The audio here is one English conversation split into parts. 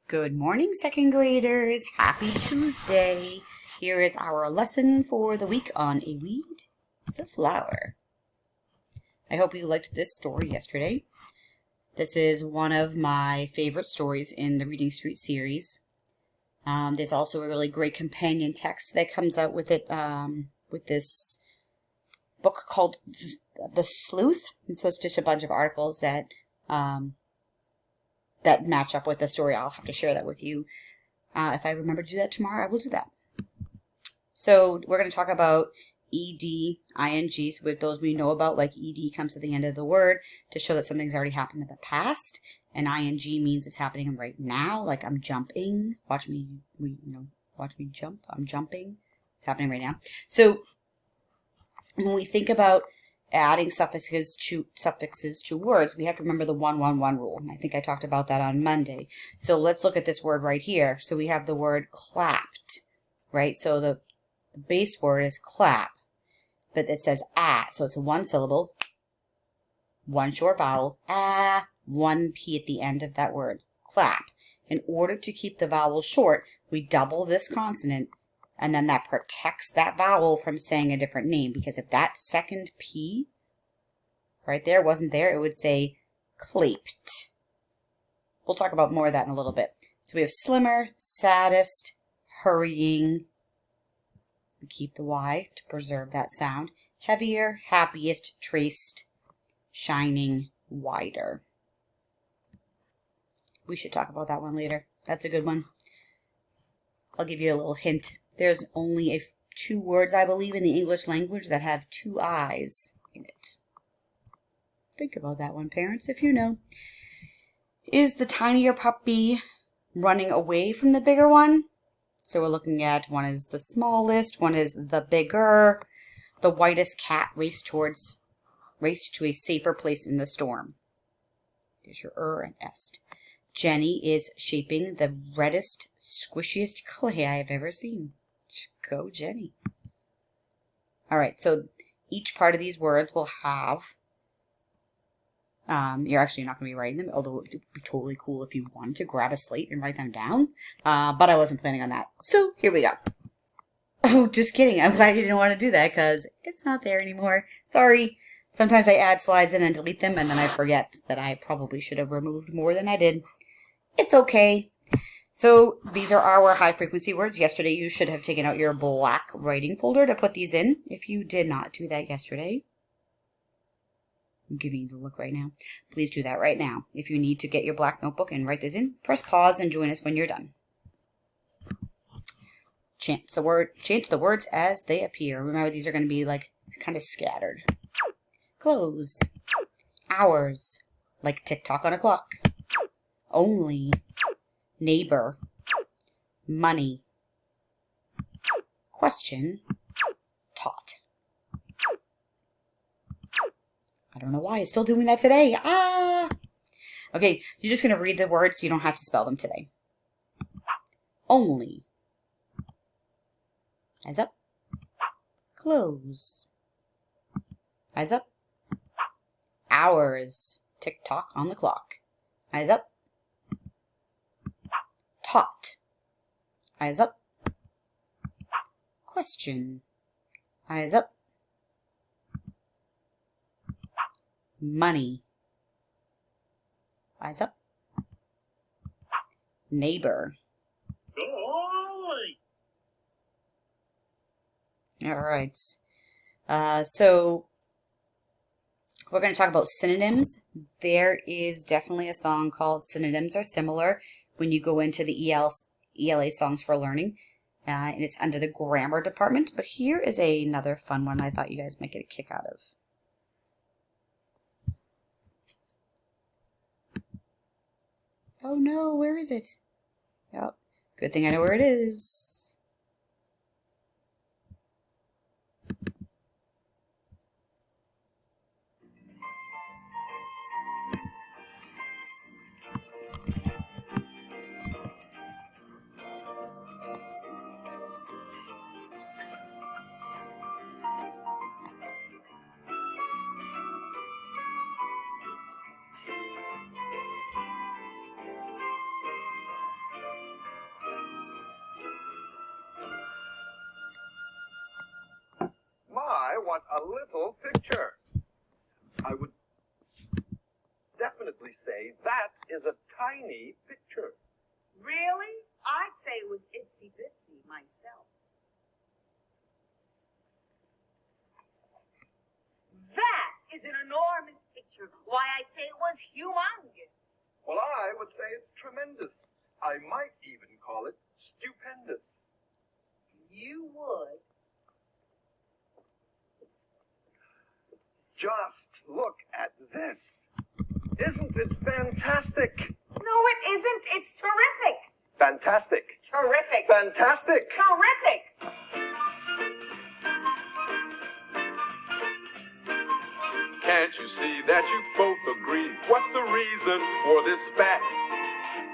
Good morning, second graders. Happy Tuesday. Here is our lesson for the week on a weed is a flower. I hope you liked this story yesterday. This is one of my favorite stories in the Reading Street series. There's also a really great companion text that comes out with it, with this book called The Sleuth. And so it's just a bunch of articles that match up with the story. I'll have to share that with you. If I remember to do that tomorrow, I will do that. So we're going to talk about ed, ing. So with those we know about, like ed comes to the end of the word to show that something's already happened in the past. And ing means it's happening right now, like I'm jumping. Watch me jump. I'm jumping. It's happening right now. So when we think about adding suffixes to words, we have to remember the 1-1-1 rule. And I think I talked about that on Monday. So let's look at this word right here. So we have the word clapped, right? So the base word is clap, but it says ah. So it's one syllable, one short vowel, ah, one P at the end of that word, clap. In order to keep the vowel short, we double this consonant, and then that protects that vowel from saying a different name, because if that second P right there wasn't there, it would say claped. We'll talk about more of that in a little bit. So we have slimmer, saddest, hurrying. We keep the Y to preserve that sound. Heavier, happiest, traced, shining, wider. We should talk about that one later. That's a good one. I'll give you a little hint. There's only two words, I believe, in the English language that have two I's in it. Think about that one, parents, if you know. Is the tinier puppy running away from the bigger one? So we're looking at one is the smallest, one is the bigger. The whitest cat raced to a safer place in the storm. There's your and est. Jenny is shaping the reddest, squishiest clay I have ever seen. Go, Jenny. All right, so each part of these words will have, you're actually not going to be writing them, although it would be totally cool if you wanted to grab a slate and write them down, but I wasn't planning on that. So here we go. Oh, just kidding. I'm glad you didn't want to do that because it's not there anymore. Sorry. Sometimes I add slides in and delete them, and then I forget that I probably should have removed more than I did. It's okay. So these are our high frequency words. Yesterday you should have taken out your black writing folder to put these in. If you did not do that yesterday, I'm giving you the look right now. Please do that right now. If you need to get your black notebook and write this in, press pause and join us when you're done. Chant the words as they appear. Remember, these are going to be like kind of scattered. Close. Hours, like tick-tock on a clock. Only. Neighbor. Money. Question. Taught. I don't know why it's still doing that today. Okay, you're just going to read the words so you don't have to spell them today. Only. Eyes up. Close. Eyes up. Hours. Tick-tock on the clock. Eyes up. Taught. Eyes up. Question. Eyes up. Money. Eyes up. Neighbor. All right. So we're going to talk about synonyms. There is definitely a song called Synonyms Are Similar when you go into the ELA Songs for Learning, and it's under the grammar department. But here is another fun one I thought you guys might get a kick out of. Oh no, where is it? Yep, good thing I know where it is. want a little picture. I would definitely say that is a tiny picture. Really? I'd say it was itsy bitsy myself. That is an enormous picture. Why, I'd say it was humongous. Well, I would say it's tremendous. I might even call it stupendous. You would? Just look at this. Isn't it fantastic? No, it isn't. It's terrific. Fantastic. Terrific. Fantastic. Terrific. Can't you see that you both agree? What's the reason for this spat?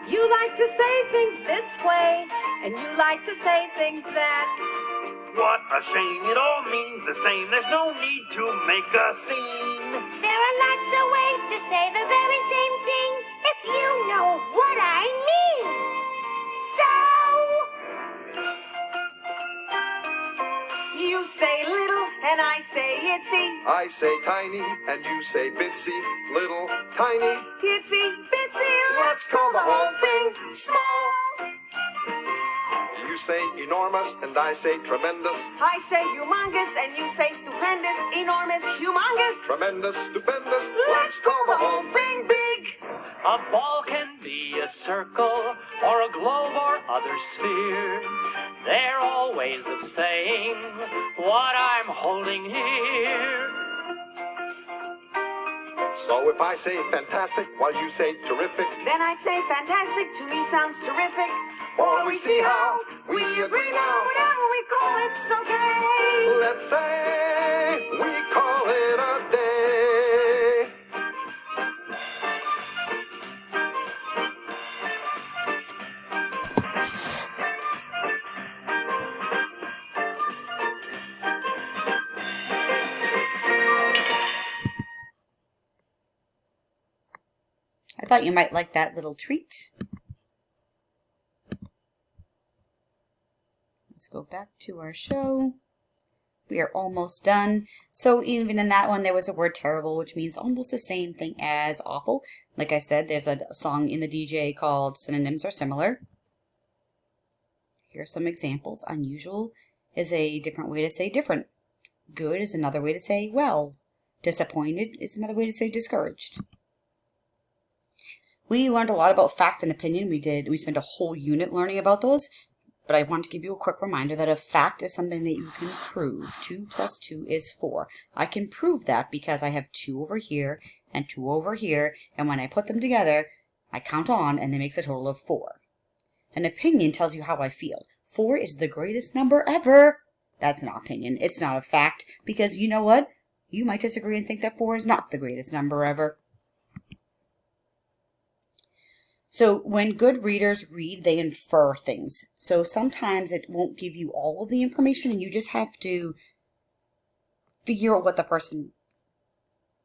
You like to say things this way, and you like to say things that. What a shame, it all means the same. There's no need to make a scene. There are lots of ways to say the very same thing, if you know what I mean. So, You say little and I say itsy. I say tiny and you say bitsy. Little, tiny. Itsy bitsy. Let's call the whole thing small. You say enormous and I say tremendous. I say humongous and you say stupendous. Enormous, humongous. Tremendous, stupendous. Let's call the whole thing big. A ball can be a circle or a globe or other sphere. There are all ways of saying what I'm holding here. So if I say fantastic while you say terrific, Then I'd say fantastic. To me sounds terrific. or we see how we agree now. Whatever we call it, it's okay. Let's say we call it a day. I thought you might like that little treat. Let's go back to our show. We are almost done. So even in that one, there was a word terrible, which means almost the same thing as awful. Like I said, there's a song in the DJ called Synonyms Are Similar. Here are some examples. Unusual is a different way to say different. Good is another way to say well. Disappointed is another way to say discouraged. We learned a lot about fact and opinion. We spent a whole unit learning about those. But I want to give you a quick reminder that a fact is something that you can prove. 2 plus 2 is 4. I can prove that because I have 2 over here and 2 over here. And when I put them together, I count on and it makes a total of 4. An opinion tells you how I feel. 4 is the greatest number ever. That's an opinion. It's not a fact because you know what? You might disagree and think that 4 is not the greatest number ever. So when good readers read, they infer things. So sometimes it won't give you all of the information and you just have to figure out what the person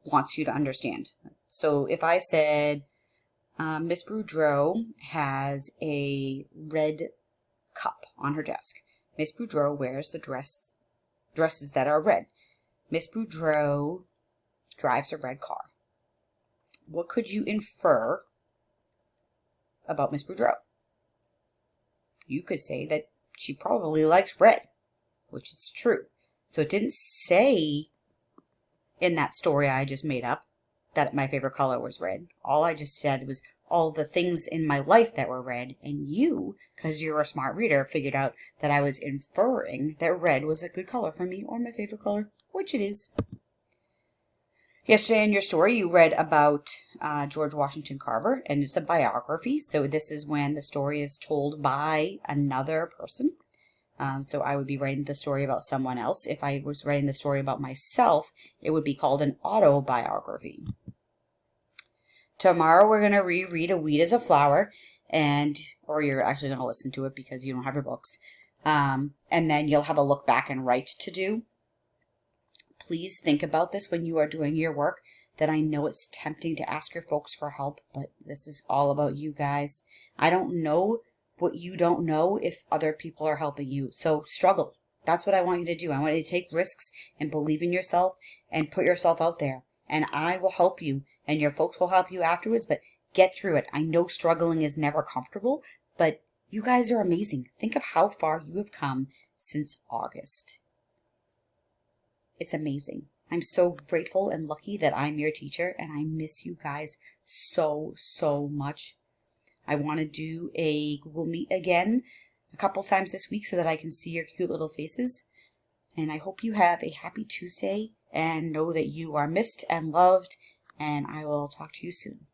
wants you to understand. So if I said, Miss Boudreau has a red cup on her desk. Miss Boudreau wears the dresses that are red. Miss Boudreau drives a red car. What could you infer about Miss Boudreau? You could say that she probably likes red, which is true. So it didn't say in that story I just made up that my favorite color was red. All I just said was all the things in my life that were red, and you, because you're a smart reader, figured out that I was inferring that red was a good color for me or my favorite color, which it is. Yesterday in your story, you read about George Washington Carver, and it's a biography. So this is when the story is told by another person. So I would be writing the story about someone else. If I was writing the story about myself, it would be called an autobiography. Tomorrow we're going to reread A Weed is a Flower, or you're actually going to listen to it because you don't have your books. And then you'll have a look back and write to do. Please think about this when you are doing your work, that I know it's tempting to ask your folks for help, but this is all about you guys. I don't know what you don't know if other people are helping you. So struggle. That's what I want you to do. I want you to take risks and believe in yourself and put yourself out there. And I will help you, and your folks will help you afterwards, but get through it. I know struggling is never comfortable, but you guys are amazing. Think of how far you have come since August. It's amazing. I'm so grateful and lucky that I'm your teacher, and I miss you guys so, so much. I want to do a Google Meet again a couple times this week so that I can see your cute little faces. And I hope you have a happy Tuesday and know that you are missed and loved, and I will talk to you soon.